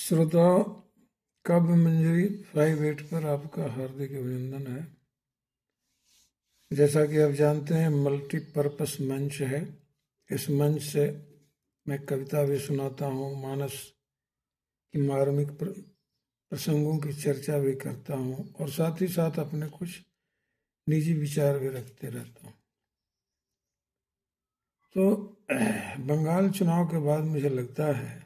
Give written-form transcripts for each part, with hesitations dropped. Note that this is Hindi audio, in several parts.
श्रोताओं, काव्य मंजरी 58 पर आपका हार्दिक अभिनंदन है। जैसा कि आप जानते हैं, मल्टीपर्पस मंच है। इस मंच से मैं कविता भी सुनाता हूँ, मानस की मार्मिक प्रसंगों की चर्चा भी करता हूँ और साथ ही साथ अपने कुछ निजी विचार भी रखते रहता हूँ। तो बंगाल चुनाव के बाद मुझे लगता है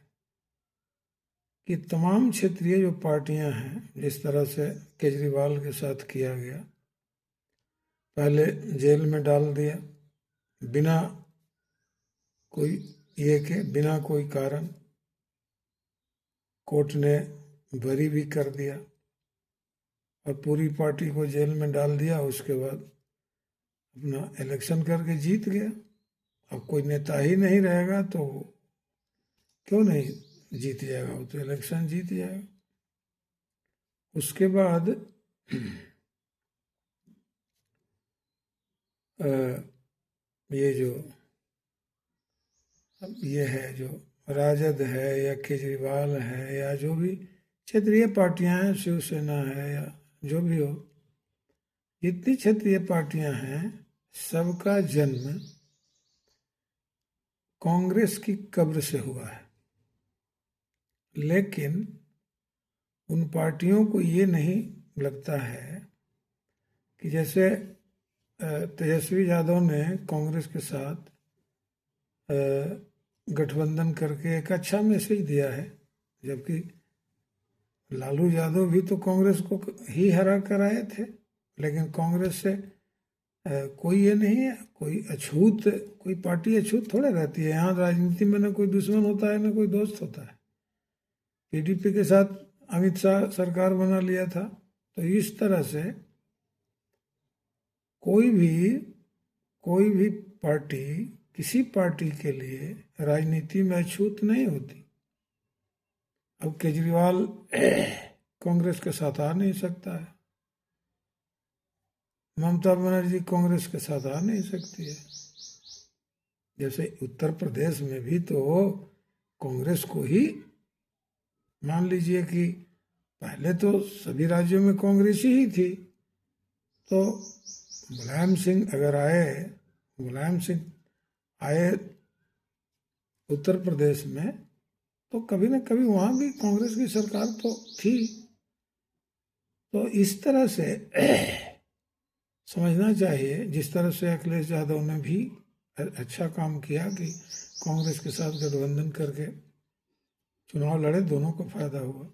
कि तमाम क्षेत्रीय जो पार्टियां हैं, जिस तरह से केजरीवाल के साथ किया गया, पहले जेल में डाल दिया बिना कोई बिना कोई कारण, कोर्ट ने बरी भी कर दिया और पूरी पार्टी को जेल में डाल दिया। उसके बाद अपना इलेक्शन करके जीत गया। अब कोई नेता ही नहीं रहेगा तो क्यों नहीं जीत जाएगा? वो तो इलेक्शन जीत जाएगा। उसके बाद ये जो ये है, जो राजद है या केजरीवाल है या जो भी क्षेत्रीय पार्टियां हैं, शिवसेना है या जो भी हो, जितनी क्षेत्रीय पार्टियां हैं, सबका जन्म कांग्रेस की कब्र से हुआ है। लेकिन उन पार्टियों को ये नहीं लगता है कि जैसे तेजस्वी यादव ने कांग्रेस के साथ गठबंधन करके एक अच्छा मैसेज दिया है, जबकि लालू यादव भी तो कांग्रेस को ही हरा कर आए थे। लेकिन कांग्रेस से कोई ये नहीं है, कोई अछूत, कोई पार्टी अछूत थोड़े रहती है। यहाँ राजनीति में न कोई दुश्मन होता है न कोई दोस्त होता है। पीडीपी के साथ अमित शाह सरकार बना लिया था। तो इस तरह से कोई भी पार्टी किसी पार्टी के लिए राजनीति में अछूत नहीं होती। अब केजरीवाल कांग्रेस के साथ आ नहीं सकता है, ममता बनर्जी कांग्रेस के साथ आ नहीं सकती है। जैसे उत्तर प्रदेश में भी तो कांग्रेस को ही, मान लीजिए कि पहले तो सभी राज्यों में कांग्रेस ही थी, तो मुलायम सिंह आए उत्तर प्रदेश में, तो कभी न कभी वहाँ भी कांग्रेस की सरकार तो थी। तो इस तरह से समझना चाहिए, जिस तरह से अखिलेश यादव ने भी अच्छा काम किया कि कांग्रेस के साथ गठबंधन करके चुनाव लड़े, दोनों को फायदा हुआ।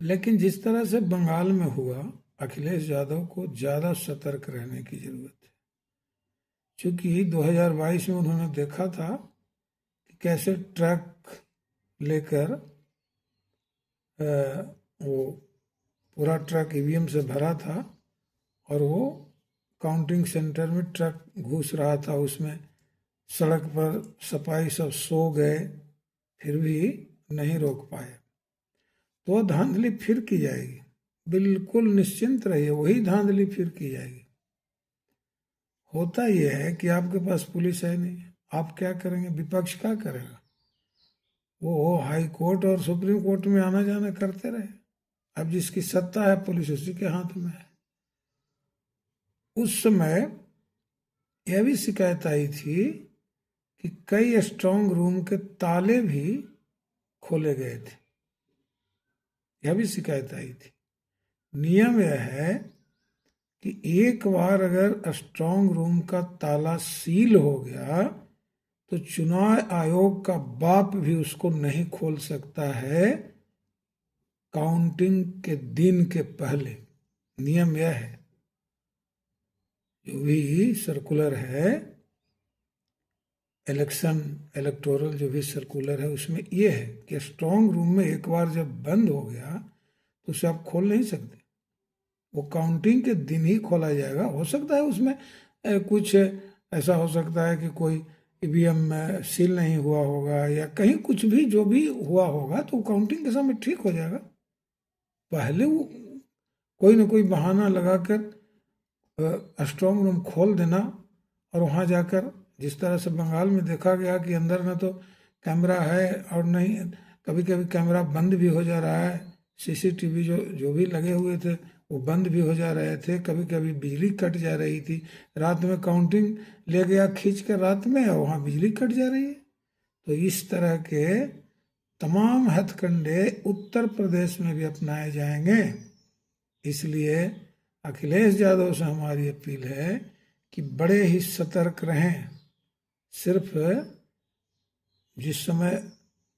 लेकिन जिस तरह से बंगाल में हुआ, अखिलेश यादव को ज़्यादा सतर्क रहने की जरूरत है। क्योंकि 2022 में उन्होंने देखा था कि कैसे ट्रक लेकर वो पूरा ट्रक ईवीएम से भरा था और वो काउंटिंग सेंटर में ट्रक घुस रहा था, उसमें सड़क पर सपाई सब सो गए, फिर भी नहीं रोक पाए। तो धांधली फिर की जाएगी, बिल्कुल निश्चिंत रहिए, वही धांधली फिर की जाएगी। होता यह है कि आपके पास पुलिस है नहीं, आप क्या करेंगे? विपक्ष क्या करेगा? वो हाई कोर्ट और सुप्रीम कोर्ट में आना जाना करते रहे। अब जिसकी सत्ता है, पुलिस उसी के हाथ में है। उस समय यह भी शिकायत आई थी कि कई स्ट्रांग रूम के ताले भी खोले गए थे, यह भी शिकायत आई थी। नियम यह है कि एक बार अगर स्ट्रांग रूम का ताला सील हो गया तो चुनाव आयोग का बाप भी उसको नहीं खोल सकता है काउंटिंग के दिन के पहले। नियम यह है। जो भी सर्कुलर है, इलेक्टोरल जो भी सर्कुलर है, उसमें यह है कि स्ट्रांग रूम में एक बार जब बंद हो गया तो उसे आप खोल नहीं सकते। वो काउंटिंग के दिन ही खोला जाएगा। हो सकता है उसमें कुछ ऐसा हो सकता है कि कोई ईवीएम में सील नहीं हुआ होगा या कहीं कुछ भी जो भी हुआ होगा, तो काउंटिंग के समय ठीक हो जाएगा। पहले वो कोई ना कोई बहाना लगाकर स्ट्रांग रूम खोल देना और वहाँ जाकर, जिस तरह से बंगाल में देखा गया कि अंदर न तो कैमरा है और नहीं कभी कभी कैमरा बंद भी हो जा रहा है, सीसीटीवी जो जो भी लगे हुए थे वो बंद भी हो जा रहे थे, कभी कभी बिजली कट जा रही थी। रात में काउंटिंग ले गया खींच कर रात में, और वहाँ बिजली कट जा रही है। तो इस तरह के तमाम हथकंडे उत्तर प्रदेश में भी अपनाए जाएंगे। इसलिए अखिलेश यादव से हमारी अपील है कि बड़े ही सतर्क रहें। सिर्फ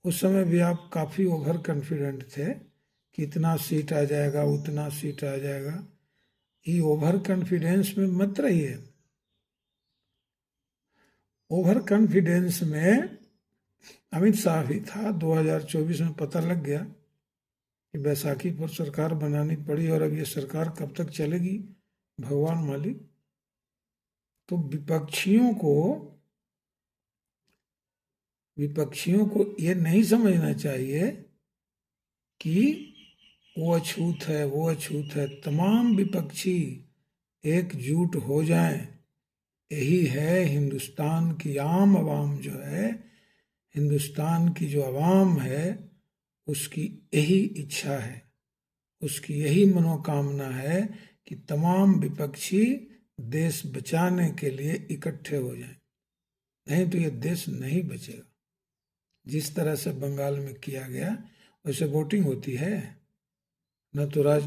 उस समय भी आप काफ़ी ओवर कॉन्फिडेंट थे कि इतना सीट आ जाएगा, उतना सीट आ जाएगा। ये ओवर कॉन्फिडेंस में मत रहिए। ओवर कॉन्फिडेंस में अमित शाह भी था। 2024 में पता लग गया कि बैसाखी पर सरकार बनानी पड़ी, और अब ये सरकार कब तक चलेगी भगवान मालिक। तो विपक्षियों को ये नहीं समझना चाहिए कि वो अछूत है, वो अछूत है। तमाम विपक्षी एकजुट हो जाएं। यही है हिंदुस्तान की आम आवाम जो है, हिंदुस्तान की जो आवाम है, उसकी यही इच्छा है, उसकी यही मनोकामना है कि तमाम विपक्षी देश बचाने के लिए इकट्ठे हो जाएं। नहीं तो ये देश नहीं बचेगा। जिस तरह से बंगाल में किया गया वैसे वोटिंग होती है न, तो राज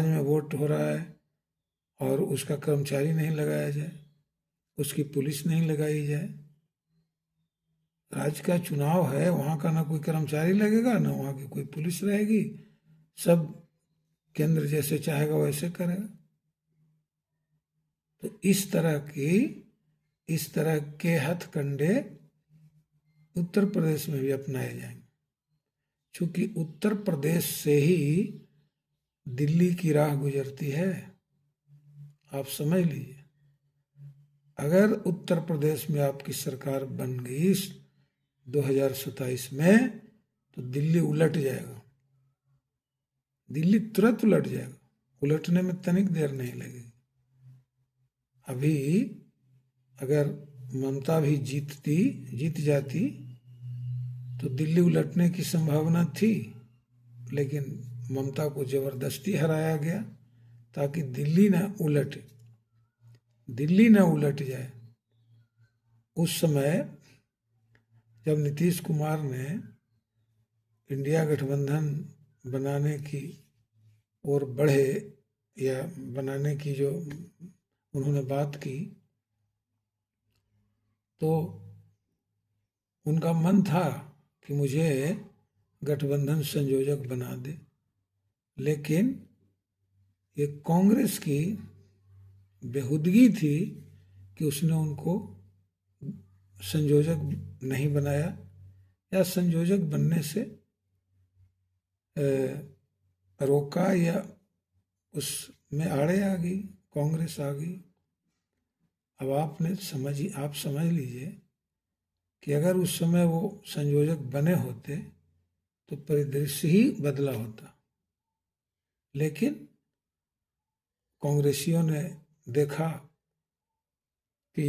में वोट हो रहा है और उसका कर्मचारी नहीं लगाया जाए, उसकी पुलिस नहीं लगाई जाए। राज्य का चुनाव है, वहाँ का ना कोई कर्मचारी लगेगा ना वहाँ की कोई पुलिस रहेगी। सब केंद्र जैसे चाहेगा वैसे करेगा। तो इस तरह के हथकंडे उत्तर प्रदेश में भी अपनाए जाएंगे, क्योंकि उत्तर प्रदेश से ही दिल्ली की राह गुजरती है। आप समझ लीजिए, अगर उत्तर प्रदेश में आपकी सरकार बन गई 2027 में, तो दिल्ली उलट जाएगा। दिल्ली तुरंत उलट जाएगा, उलटने में तनिक देर नहीं लगेगी। अभी अगर ममता भी जीत जाती तो दिल्ली उलटने की संभावना थी, लेकिन ममता को जबरदस्ती हराया गया ताकि दिल्ली न उलट जाए। उस समय जब नीतीश कुमार ने इंडिया गठबंधन बनाने की ओर बढ़े, या बनाने की जो उन्होंने बात की, तो उनका मन था कि मुझे गठबंधन संयोजक बना दे, लेकिन ये कांग्रेस की बेहुदगी थी कि उसने उनको संयोजक नहीं बनाया, या संयोजक बनने से रोका, या उसमें आड़े आ गई, कांग्रेस आ गई। अब आप समझ लीजिए कि अगर उस समय वो संयोजक बने होते तो परिदृश्य ही बदला होता। लेकिन कांग्रेसियों ने देखा कि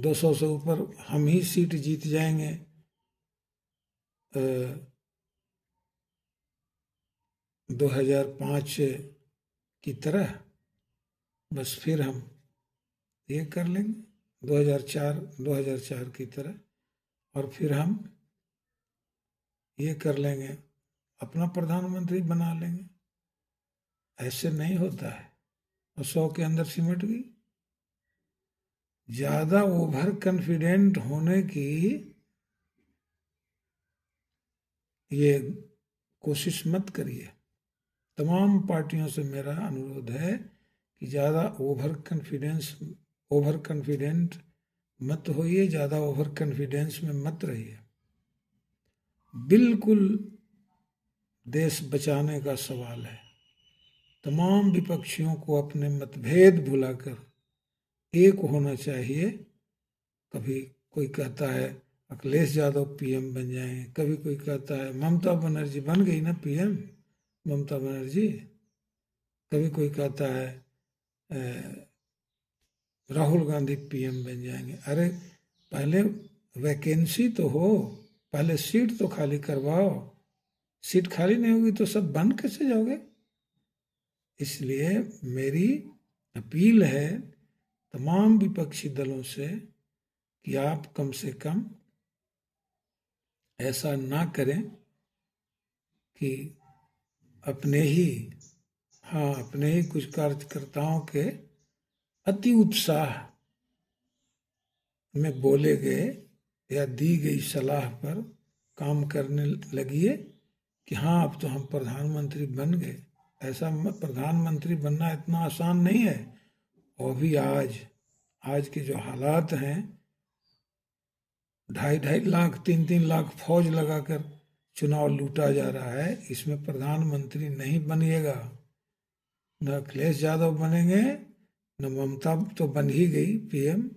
200 से ऊपर हम ही सीट जीत जाएंगे, 2005 की तरह, बस फिर हम ये कर लेंगे 2004 की तरह, और फिर हम ये कर लेंगे, अपना प्रधानमंत्री बना लेंगे। ऐसे नहीं होता है। और 100 के अंदर सिमट गई। ज्यादा ओवर कॉन्फिडेंट होने की ये कोशिश मत करिए। तमाम पार्टियों से मेरा अनुरोध है कि ज़्यादा ओवर कॉन्फिडेंट मत होइए, ज़्यादा ओवर कॉन्फिडेंस में मत रहिए। बिल्कुल देश बचाने का सवाल है। तमाम विपक्षियों को अपने मतभेद भुलाकर एक होना चाहिए। कभी कोई कहता है अखिलेश यादव पीएम बन जाएंगे, कभी कोई कहता है ममता बनर्जी बन गई ना पीएम, ममता बनर्जी, कभी कोई कहता है राहुल गांधी पीएम बन जाएंगे। अरे पहले वैकेंसी तो हो, पहले सीट तो खाली करवाओ, सीट खाली नहीं होगी तो सब बन कैसे जाओगे? इसलिए मेरी अपील है तमाम विपक्षी दलों से कि आप कम से कम ऐसा ना करें कि अपने ही कुछ कार्यकर्ताओं के अति उत्साह में बोले गए या दी गई सलाह पर काम करने लगिए कि हाँ अब तो हम प्रधानमंत्री बन गए। ऐसा प्रधानमंत्री बनना इतना आसान नहीं है। और भी आज के जो हालात हैं, 2.5 लाख 3-3 लाख फौज लगाकर चुनाव लूटा जा रहा है, इसमें प्रधानमंत्री नहीं बनिएगा। न अखिलेश यादव बनेंगे, न ममता तो बन ही गई पीएम,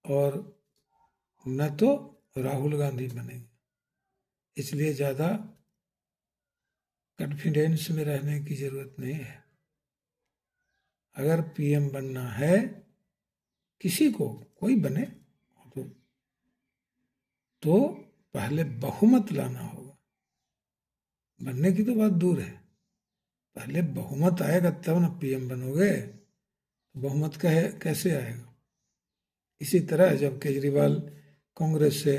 और न तो राहुल गांधी बनेंगे। इसलिए ज़्यादा कॉन्फिडेंस में रहने की जरूरत नहीं है। अगर पीएम बनना है किसी को, कोई बने तो पहले बहुमत लाना होगा। बनने की तो बात दूर है, पहले बहुमत आएगा तब ना पीएम बनोगे। बहुमत कैसे आएगा? इसी तरह जब केजरीवाल कांग्रेस से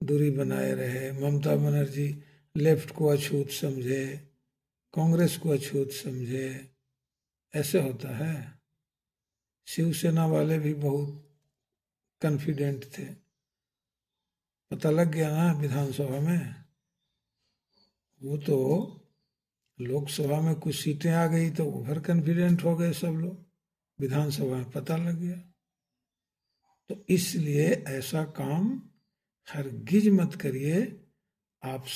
दूरी बनाए रहे, ममता बनर्जी लेफ्ट को अछूत समझे, कांग्रेस को अछूत समझे, ऐसे होता है। शिवसेना वाले भी बहुत कॉन्फिडेंट थे, पता लग गया ना विधानसभा में। वो तो लोकसभा में कुछ सीटें आ गई तो ओवर कॉन्फिडेंट हो गए सब लोग, विधानसभा में पता लग गया। तो इसलिए ऐसा काम हरगिज मत करिए। आप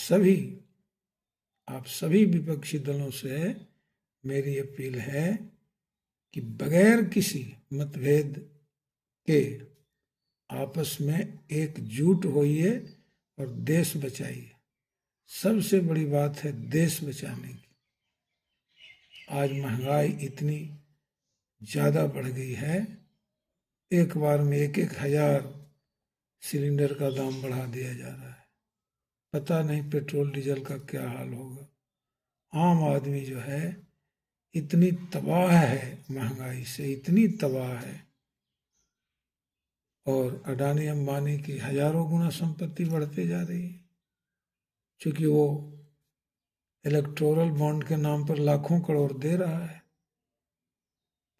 सभी विपक्षी दलों से मेरी अपील है कि बगैर किसी मतभेद के आपस में एकजुट होइए और देश बचाइए। सबसे बड़ी बात है देश बचाने की। आज महंगाई इतनी ज़्यादा बढ़ गई है, एक बार में 1,000 सिलेंडर का दाम बढ़ा दिया जा रहा है। पता नहीं पेट्रोल डीजल का क्या हाल होगा। आम आदमी जो है इतनी तबाह है महंगाई से, इतनी तबाह है। और अडानी अंबानी की हजारों गुना संपत्ति बढ़ते जा रही है, क्योंकि वो इलेक्टोरल बॉन्ड के नाम पर लाखों करोड़ दे रहा है,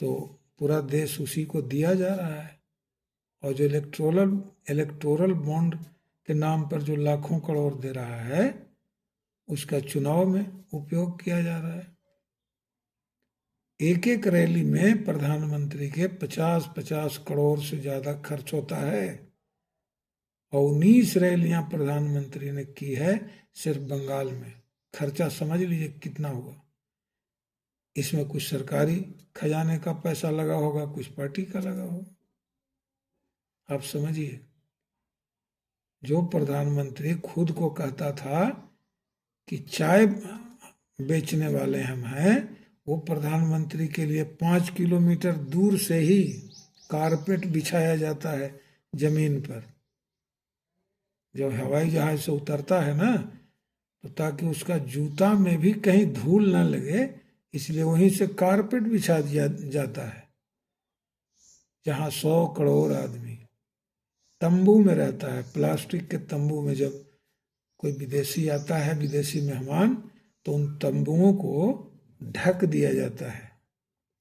तो पूरा देश उसी को दिया जा रहा है। और जो इलेक्टोरल बॉन्ड के नाम पर जो लाखों करोड़ दे रहा है, उसका चुनाव में उपयोग किया जा रहा है। एक एक रैली में प्रधानमंत्री के 50-50 करोड़ से ज़्यादा खर्च होता है। और 19 रैलियां प्रधानमंत्री ने की है सिर्फ बंगाल में। खर्चा समझ लीजिए कितना हुआ। इसमें कुछ सरकारी खजाने का पैसा लगा होगा, कुछ पार्टी का लगा होगा। आप समझिए, जो प्रधानमंत्री खुद को कहता था कि चाय बेचने वाले हम हैं, वो प्रधानमंत्री के लिए 5 किलोमीटर दूर से ही कारपेट बिछाया जाता है जमीन पर। जब हवाई जहाज से उतरता है ना, तो ताकि उसका जूता में भी कहीं धूल न लगे, इसलिए वहीं से कारपेट बिछा दिया जाता है। जहाँ 100 करोड़ आदमी तंबू में रहता है, प्लास्टिक के तंबू में। जब कोई विदेशी आता है, विदेशी मेहमान, तो उन तंबुओं को ढक दिया जाता है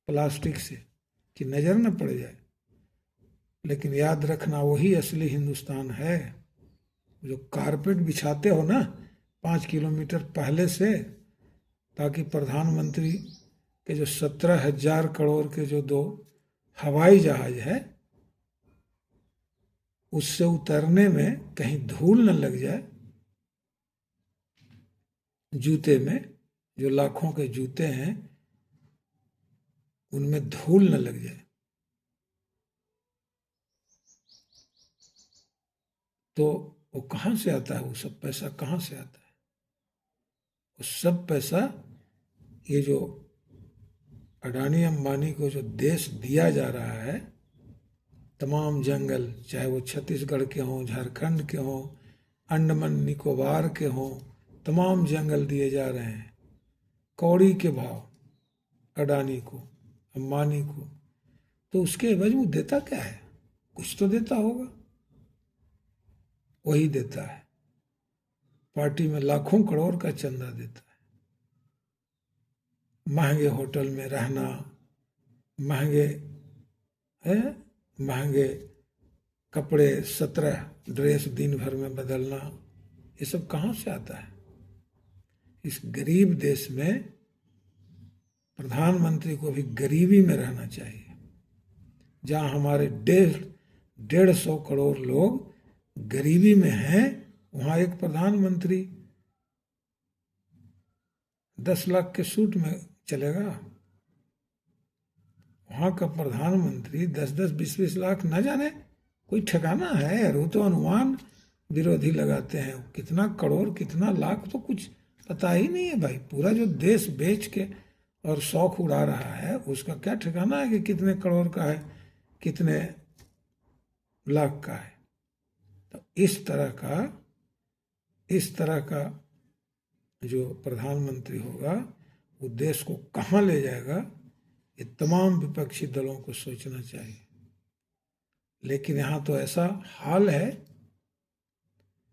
प्लास्टिक से कि नजर न पड़ जाए। लेकिन याद रखना, वही असली हिंदुस्तान है। जो कारपेट बिछाते हो ना 5 किलोमीटर पहले से, ताकि प्रधानमंत्री के जो 17,000 करोड़ के जो 2 हवाई जहाज है, उससे उतरने में कहीं धूल न लग जाए। जूते में जो लाखों के जूते हैं, उनमें धूल न लग जाए। तो वो कहाँ से आता है? वो सब पैसा कहाँ से आता है? वो सब पैसा ये जो अडानी अंबानी को जो देश दिया जा रहा है, तमाम जंगल, चाहे वो छत्तीसगढ़ के हों, झारखंड के हों, अंडमान निकोबार के हों, तमाम जंगल दिए जा रहे हैं कौड़ी के भाव अडानी को, अंबानी को, तो उसके एवज वो देता क्या है? कुछ तो देता होगा। वही देता है, पार्टी में लाखों करोड़ का चंदा देता है, महंगे होटल में रहना, महंगे महंगे कपड़े, 17 ड्रेस दिन भर में बदलना, ये सब कहाँ से आता है? इस गरीब देश में प्रधानमंत्री को भी गरीबी में रहना चाहिए। जहाँ हमारे 150 करोड़ लोग गरीबी में हैं, वहाँ एक प्रधानमंत्री 10 लाख के सूट में चलेगा? वहाँ का प्रधानमंत्री 10-10, 20-20 लाख न जाने कोई ठिकाना है? वो तो अनुमान विरोधी लगाते हैं, कितना करोड़ कितना लाख तो कुछ पता ही नहीं है भाई। पूरा जो देश बेच के और शौक उड़ा रहा है, उसका क्या ठिकाना है कि कितने करोड़ का है, कितने लाख का है? तो इस तरह का जो प्रधानमंत्री होगा, वो देश को कहाँ ले जाएगा, ये तमाम विपक्षी दलों को सोचना चाहिए। लेकिन यहाँ तो ऐसा हाल है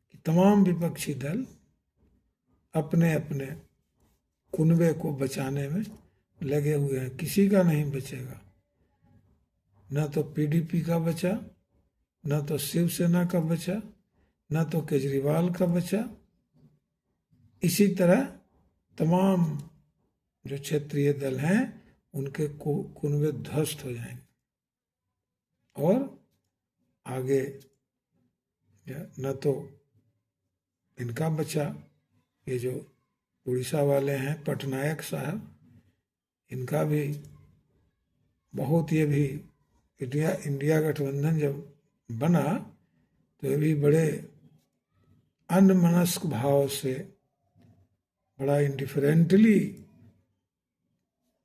कि तमाम विपक्षी दल अपने अपने कुनबे को बचाने में लगे हुए हैं, किसी का नहीं बचेगा। न तो पीडीपी का बचा, न तो शिवसेना का बचा, न तो केजरीवाल का बचा। इसी तरह तमाम जो क्षेत्रीय दल हैं, उनके कुनबे ध्वस्त हो जाएंगे। और आगे न तो इनका बचा, ये जो उड़ीसा वाले हैं पटनायक साहब, इनका भी बहुत, ये भी इंडिया गठबंधन जब बना तो ये भी बड़े अनमनस्क भाव से, बड़ा इंडिफरेंटली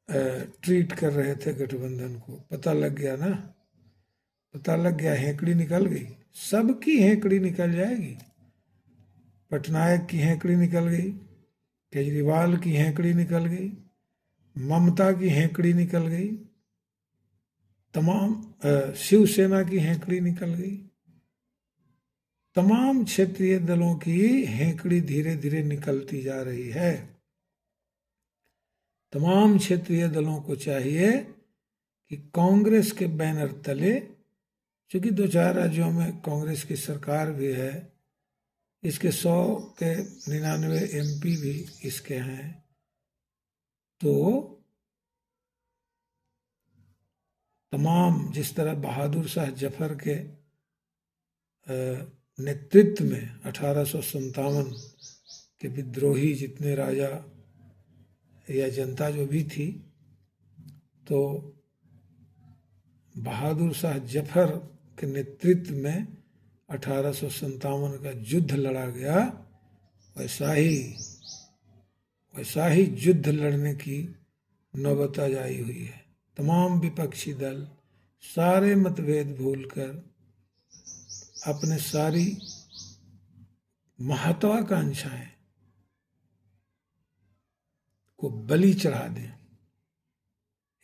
ट्रीट कर रहे थे गठबंधन को। पता लग गया ना, पता लग गया, हेंकड़ी निकल गई, सबकी हेंकड़ी निकल जाएगी। पटनायक की हेंकड़ी निकल गई, केजरीवाल की हेंकड़ी निकल गई, ममता की हेंकड़ी निकल गई, तमाम शिवसेना की हेंकड़ी निकल गई, तमाम क्षेत्रीय दलों की हेंकड़ी धीरे धीरे निकलती जा रही है। तमाम क्षेत्रीय दलों को चाहिए कि कांग्रेस के बैनर तले, क्योंकि 2-4 राज्यों में कांग्रेस की सरकार भी है, इसके 100 के 99 एमपी भी इसके हैं, तो तमाम, जिस तरह बहादुर शाह जफर के नेतृत्व में 1857 के विद्रोही जितने राजा या जनता जो भी थी, तो बहादुर शाह जफर के नेतृत्व में 1857 का युद्ध लड़ा गया। वैसा ही युद्ध लड़ने की नौबत आई हुई है। तमाम विपक्षी दल सारे मतभेद भूलकर अपने सारी महत्वाकांक्षाएं को बलि चढ़ा दें,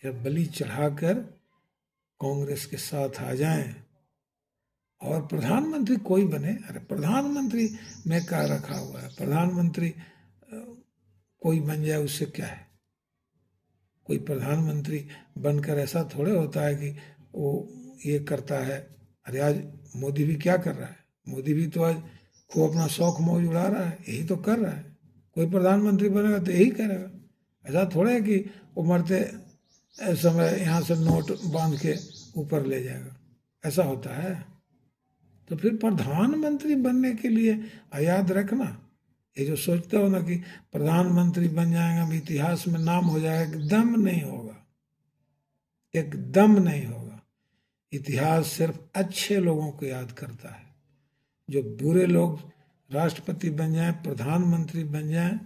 या बलि चढ़ाकर कांग्रेस के साथ आ जाएं और प्रधानमंत्री कोई बने। अरे प्रधानमंत्री में क्या रखा हुआ है? प्रधानमंत्री कोई बन जाए उससे क्या है? कोई प्रधानमंत्री बनकर ऐसा थोड़े होता है कि वो ये करता है। अरे आज मोदी भी क्या कर रहा है? मोदी भी तो आज खूब अपना शौक मौज उड़ा रहा है, यही तो कर रहा है। कोई प्रधानमंत्री बनेगा तो यही करेगा। ऐसा थोड़ा है कि वो मरते समय यहाँ से नोट बांध के ऊपर ले जाएगा, ऐसा होता है? तो फिर प्रधानमंत्री बनने के लिए याद रखना, ये जो सोचते हो ना कि प्रधानमंत्री बन जाएगा, इतिहास में नाम हो जाएगा, एकदम नहीं होगा, एकदम नहीं होगा। इतिहास सिर्फ अच्छे लोगों को याद करता है। जो बुरे लोग राष्ट्रपति बन जाएं, प्रधानमंत्री बन जाएं,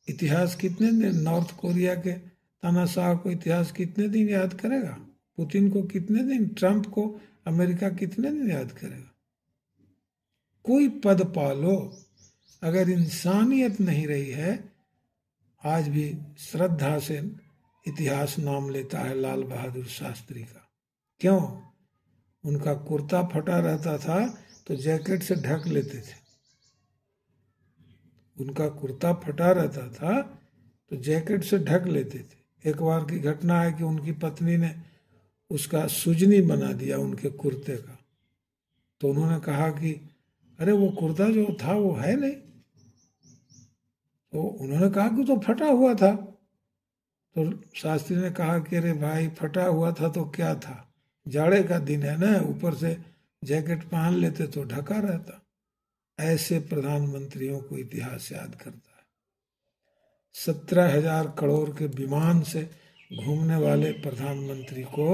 इतिहास कितने दिन, नॉर्थ कोरिया के तानाशाह को इतिहास कितने दिन याद करेगा? पुतिन को कितने दिन, ट्रंप को अमेरिका कितने दिन याद करेगा? कोई पद पालो, अगर इंसानियत नहीं रही है, आज भी श्रद्धा से इतिहास नाम लेता है लाल बहादुर शास्त्री का। क्यों? उनका कुर्ता फटा रहता था तो जैकेट से ढक लेते थे। उनका कुर्ता फटा रहता था तो जैकेट से ढक लेते थे। एक बार की घटना है कि उनकी पत्नी ने उसका सुजनी बना दिया उनके कुर्ते का, तो उन्होंने कहा कि अरे वो कुर्ता जो था वो है नहीं। तो उन्होंने कहा कि तो फटा हुआ था। तो शास्त्री ने कहा कि अरे भाई, फटा हुआ था तो क्या था, जाड़े का दिन है ना, ऊपर से जैकेट पहन लेते तो ढका रहता। ऐसे प्रधानमंत्रियों को इतिहास याद करता है। 17,000 करोड़ के विमान से घूमने वाले प्रधानमंत्री को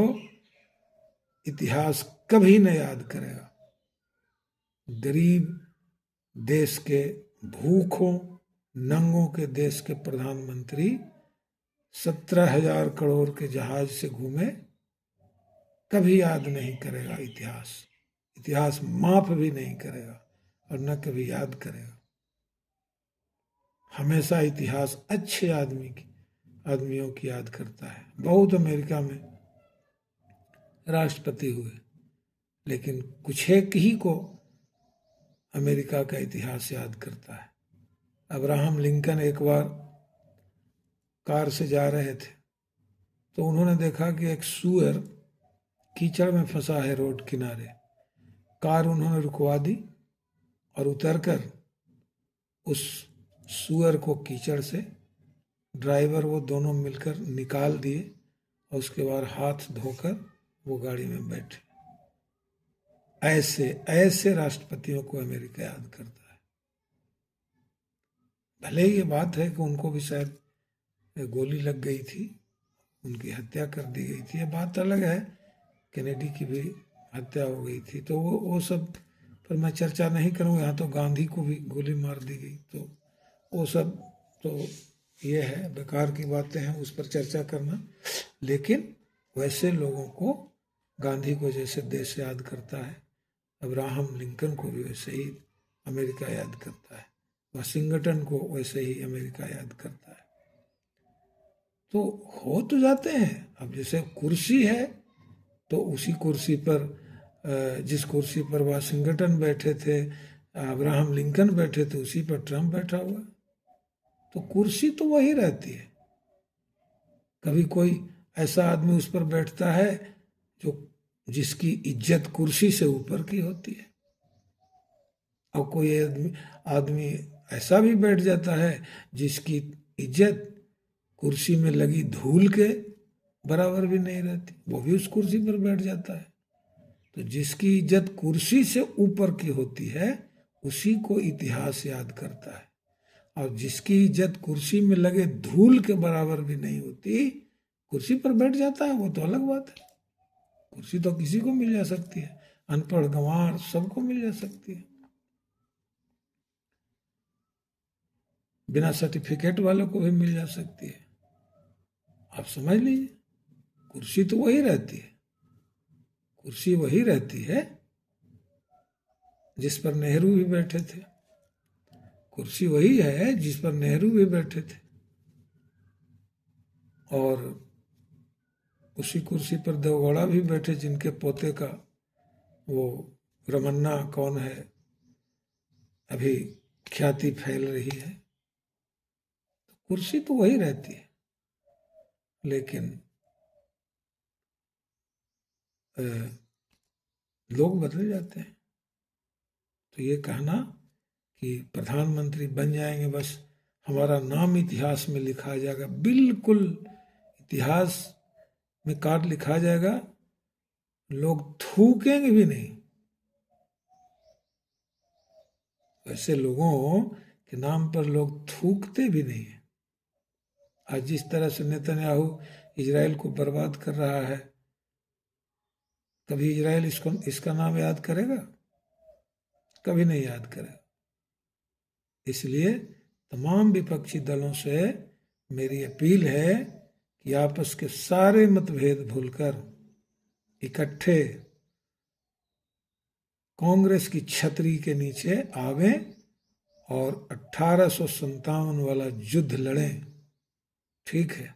इतिहास कभी न याद करेगा। गरीब देश के, भूखों नंगों के देश के प्रधानमंत्री 17,000 करोड़ के जहाज से घूमे, कभी याद नहीं करेगा इतिहास। इतिहास माफ भी नहीं करेगा और न कभी याद करेगा। हमेशा इतिहास अच्छे आदमियों की याद करता है। बहुत अमेरिका में राष्ट्रपति हुए, लेकिन कुछ एक ही को अमेरिका का इतिहास याद करता है। अब्राहम लिंकन एक बार कार से जा रहे थे तो उन्होंने देखा कि एक सूअर कीचड़ में फंसा है रोड किनारे। कार उन्होंने रुकवा दी और उतरकर उस सूअर को कीचड़ से ड्राइवर वो दोनों मिलकर निकाल दिए और उसके बाद हाथ धोकर वो गाड़ी में बैठे। ऐसे ऐसे राष्ट्रपतियों को अमेरिका याद करता है। भले ही ये बात है कि उनको भी शायद गोली लग गई थी, उनकी हत्या कर दी गई थी, ये बात अलग है। कैनेडी की भी हत्या हो गई थी, तो वो सब पर मैं चर्चा नहीं करूँगा। यहाँ तो गांधी को भी गोली मार दी गई, तो वो सब तो ये है, बेकार की बातें हैं उस पर चर्चा करना। लेकिन वैसे लोगों को, गांधी को जैसे देश याद करता है, अब्राहम लिंकन को भी वैसे ही अमेरिका याद करता है, वाशिंगटन को वैसे ही अमेरिका याद करता है। तो हो तो जाते हैं। अब जैसे कुर्सी है तो उसी कुर्सी पर, जिस कुर्सी पर वाशिंगटन बैठे थे, अब्राहम लिंकन बैठे थे, उसी पर ट्रम्प बैठा हुआ। तो कुर्सी तो वही रहती है। कभी कोई ऐसा आदमी उस पर बैठता है जो जिसकी इज्जत कुर्सी से ऊपर की होती है, और कोई आदमी ऐसा भी बैठ जाता है जिसकी इज्जत कुर्सी में लगी धूल के बराबर भी नहीं रहती, वो भी उस कुर्सी पर बैठ जाता है। तो जिसकी इज्जत कुर्सी से ऊपर की होती है उसी को इतिहास याद करता है, और जिसकी इज्जत कुर्सी में लगे धूल के बराबर भी नहीं होती, कुर्सी पर बैठ जाता है, वो तो अलग बात है। कुर्सी तो किसी को मिल जा सकती है, अनपढ़ गंवार सबको मिल जा सकती है, बिना सर्टिफिकेट वालों को भी मिल जा सकती है। आप समझ लीजिए, कुर्सी तो वही रहती है। कुर्सी वही रहती है जिस पर नेहरू भी बैठे थे। कुर्सी वही है जिस पर नेहरू भी बैठे थे, और उसी कुर्सी पर देवगौड़ा भी बैठे, जिनके पोते का वो रमन्ना कौन है अभी ख्याति फैल रही है। तो कुर्सी तो वही रहती है, लेकिन लोग बदल जाते हैं। तो ये कहना कि प्रधानमंत्री बन जाएंगे बस हमारा नाम इतिहास में लिखा जाएगा, बिल्कुल इतिहास में कार्ड लिखा जाएगा, लोग थूकेंगे भी नहीं। ऐसे लोगों के नाम पर लोग थूकते भी नहीं है। आज जिस तरह से नेतन्याहू इजराइल को बर्बाद कर रहा है, कभी इजराइल इसका नाम याद करेगा? कभी नहीं याद करेगा। इसलिए तमाम विपक्षी दलों से मेरी अपील है कि आपस के सारे मतभेद भूलकर इकट्ठे कांग्रेस की छतरी के नीचे आवें और 1857 वाला युद्ध लड़ें। ठीक है।